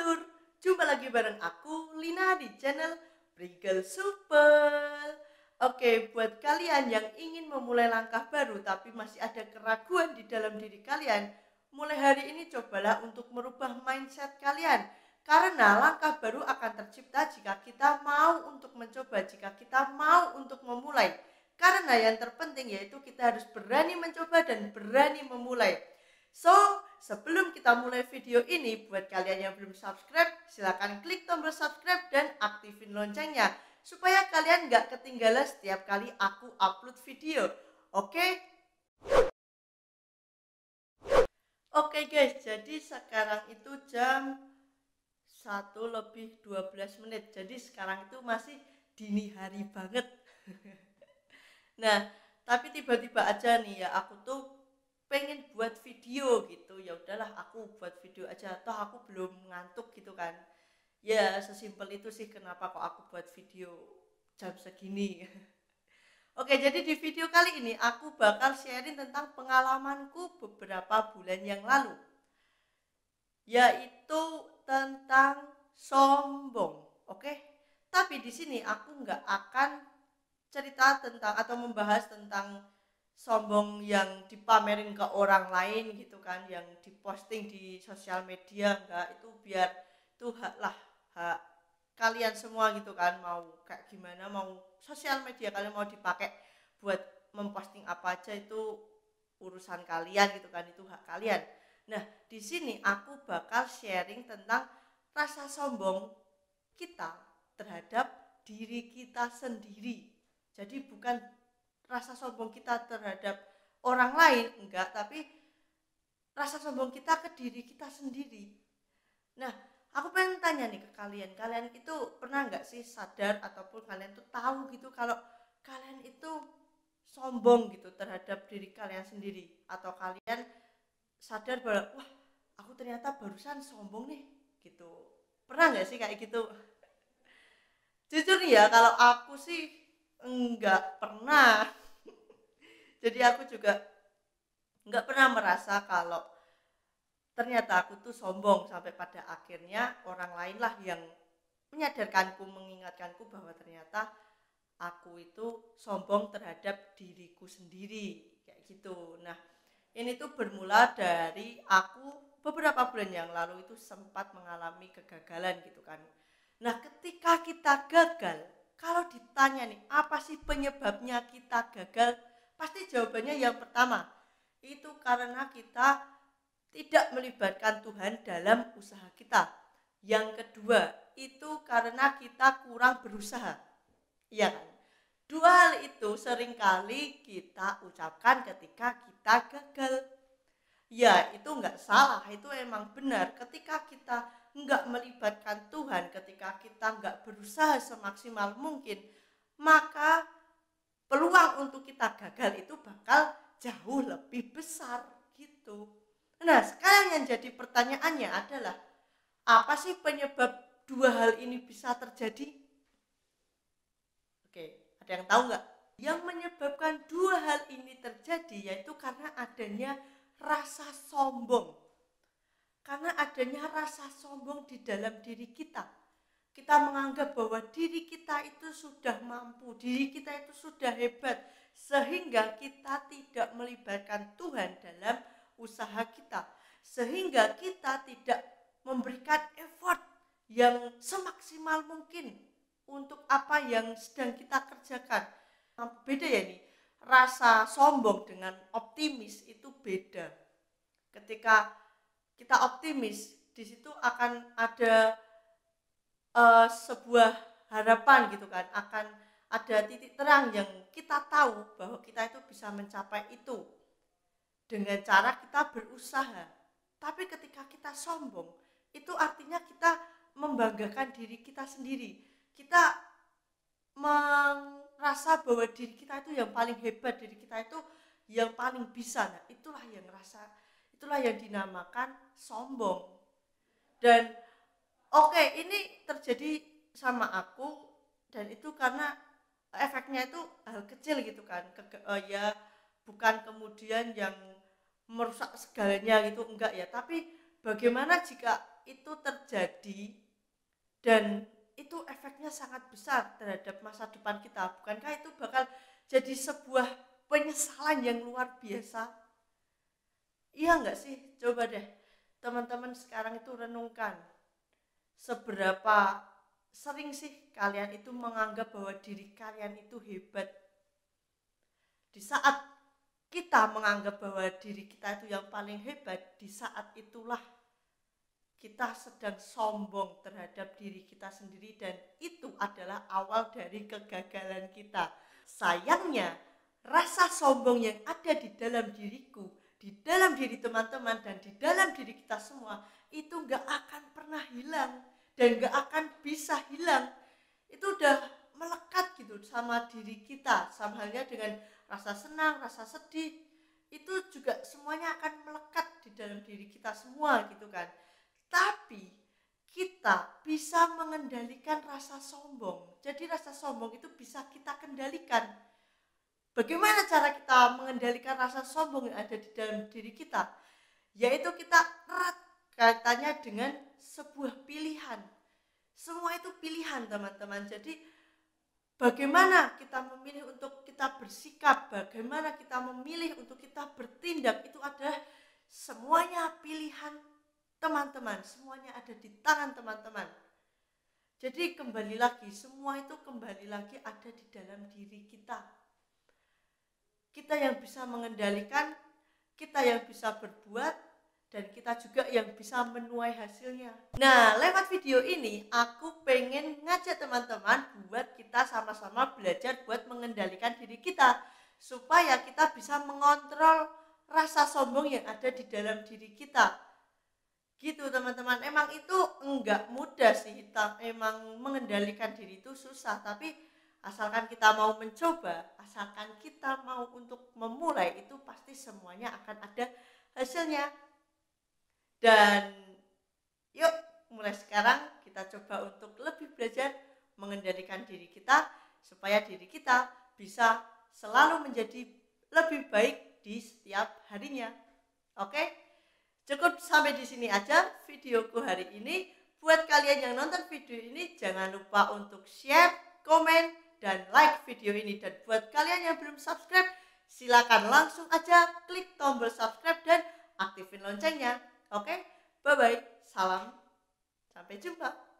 Lur, jumpa lagi bareng aku Lina di channel Prigel Supel. Oke, buat kalian yang ingin memulai langkah baru tapi masih ada keraguan di dalam diri kalian, mulai hari ini cobalah untuk merubah mindset kalian. Karena langkah baru akan tercipta jika kita mau untuk mencoba, jika kita mau untuk memulai. Karena yang terpenting yaitu kita harus berani mencoba dan berani memulai. So, sebelum kita mulai video ini, buat kalian yang belum subscribe, silahkan klik tombol subscribe dan aktifin loncengnya supaya kalian gak ketinggalan setiap kali aku upload video. Oke? Oke guys, jadi sekarang itu jam 1:12. Jadi sekarang itu masih dini hari banget. Nah, tapi tiba-tiba aja nih ya, aku tuh pengen buat video gitu. Ya udahlah, aku buat video aja, toh aku belum ngantuk gitu kan. Ya sesimpel itu sih kenapa kok aku buat video jam segini. Oke, jadi di video kali ini aku bakal sharing tentang pengalamanku beberapa bulan yang lalu, yaitu tentang sombong. Oke, tapi di sini aku nggak akan cerita tentang atau membahas tentang sombong yang dipamerin ke orang lain gitu kan, yang diposting di sosial media. Enggak, itu biar itu hak lah, hak kalian semua gitu kan, mau kayak gimana, mau sosial media kalian mau dipakai buat memposting apa aja itu urusan kalian gitu kan, itu hak kalian. Nah, di sini aku bakal sharing tentang rasa sombong kita terhadap diri kita sendiri. Jadi bukan rasa sombong kita terhadap orang lain, enggak, tapi rasa sombong kita ke diri kita sendiri. Nah, aku pengen tanya nih ke kalian, kalian itu pernah nggak sih sadar ataupun kalian tuh tahu gitu kalau kalian itu sombong gitu terhadap diri kalian sendiri, atau kalian sadar bahwa wah, aku ternyata barusan sombong nih gitu. Pernah nggak sih kayak gitu? Jujur nih ya, kalau aku sih enggak pernah. Jadi aku juga enggak pernah merasa kalau ternyata aku tuh sombong, sampai pada akhirnya orang lain lah yang menyadarkanku, mengingatkanku bahwa ternyata aku itu sombong terhadap diriku sendiri kayak gitu. Nah, ini tuh bermula dari aku beberapa bulan yang lalu itu sempat mengalami kegagalan gitu kan. Nah, ketika kita gagal, kalau ditanya nih apa sih penyebabnya kita gagal, pasti jawabannya yang pertama itu karena kita tidak melibatkan Tuhan dalam usaha kita. Yang kedua itu karena kita kurang berusaha. Iya kan? Dua hal itu seringkali kita ucapkan ketika kita gagal. Ya, itu nggak salah, itu emang benar. Ketika kita nggak melibatkan Tuhan, ketika kita nggak berusaha semaksimal mungkin, maka peluang untuk kita gagal itu bakal jauh lebih besar gitu. Nah, sekarang yang jadi pertanyaannya adalah, apa sih penyebab dua hal ini bisa terjadi? Oke, ada yang tahu nggak? Yang menyebabkan dua hal ini terjadi yaitu karena adanya rasa sombong. Karena adanya rasa sombong di dalam diri kita. Kita menganggap bahwa diri kita itu sudah mampu, diri kita itu sudah hebat, sehingga kita tidak melibatkan Tuhan dalam usaha kita, sehingga kita tidak memberikan effort yang semaksimal mungkin untuk apa yang sedang kita kerjakan. Beda ya nih, rasa sombong dengan optimis itu beda. Ketika kita optimis, di situ akan ada sebuah harapan gitu kan, akan ada titik terang yang kita tahu bahwa kita itu bisa mencapai itu dengan cara kita berusaha. Tapi ketika kita sombong, itu artinya kita membanggakan diri kita sendiri. Kita merasa bahwa diri kita itu yang paling hebat, diri kita itu yang paling bisa. Nah, itulah yang dinamakan sombong. Dan oke, ini terjadi sama aku, dan itu karena efeknya itu hal kecil gitu kan. Ya bukan kemudian yang merusak segalanya gitu, enggak ya, tapi bagaimana jika itu terjadi dan itu efeknya sangat besar terhadap masa depan kita, bukankah itu bakal jadi sebuah penyesalan yang luar biasa? Iya nggak sih? Coba deh teman-teman sekarang itu renungkan, seberapa sering sih kalian itu menganggap bahwa diri kalian itu hebat. Di saat kita menganggap bahwa diri kita itu yang paling hebat, di saat itulah kita sedang sombong terhadap diri kita sendiri, dan itu adalah awal dari kegagalan kita. Sayangnya, rasa sombong yang ada di dalam diriku, di dalam diri teman-teman, dan di dalam diri kita semua, itu gak akan pernah hilang dan gak akan bisa hilang. Itu udah melekat gitu sama diri kita, sama halnya dengan rasa senang, rasa sedih, itu juga semuanya akan melekat di dalam diri kita semua gitu kan. Tapi kita bisa mengendalikan rasa sombong. Jadi rasa sombong itu bisa kita kendalikan. Bagaimana cara kita mengendalikan rasa sombong yang ada di dalam diri kita? Yaitu kita erat kaitannya dengan sebuah pilihan. Semua itu pilihan teman-teman. Jadi bagaimana kita memilih untuk kita bersikap, bagaimana kita memilih untuk kita bertindak, itu adalah semuanya pilihan teman-teman, semuanya ada di tangan teman-teman. Jadi kembali lagi, semua itu kembali lagi ada di dalam diri kita. Kita yang bisa mengendalikan, kita yang bisa berbuat, dan kita juga yang bisa menuai hasilnya. Nah, lewat video ini aku pengen ngajak teman-teman buat kita sama-sama belajar buat mengendalikan diri kita, supaya kita bisa mengontrol rasa sombong yang ada di dalam diri kita. Gitu teman-teman, emang itu enggak mudah sih, emang mengendalikan diri itu susah, tapi asalkan kita mau mencoba, asalkan kita mau untuk memulai, itu pasti semuanya akan ada hasilnya. Dan yuk mulai sekarang kita coba untuk lebih belajar mengendalikan diri kita, supaya diri kita bisa selalu menjadi lebih baik di setiap harinya. Oke? Cukup sampai di sini aja videoku hari ini. Buat kalian yang nonton video ini, jangan lupa untuk share, komen, dan like video ini. Dan buat kalian yang belum subscribe, silakan langsung aja klik tombol subscribe dan aktifin loncengnya. Oke, bye-bye. Salam. Sampai jumpa.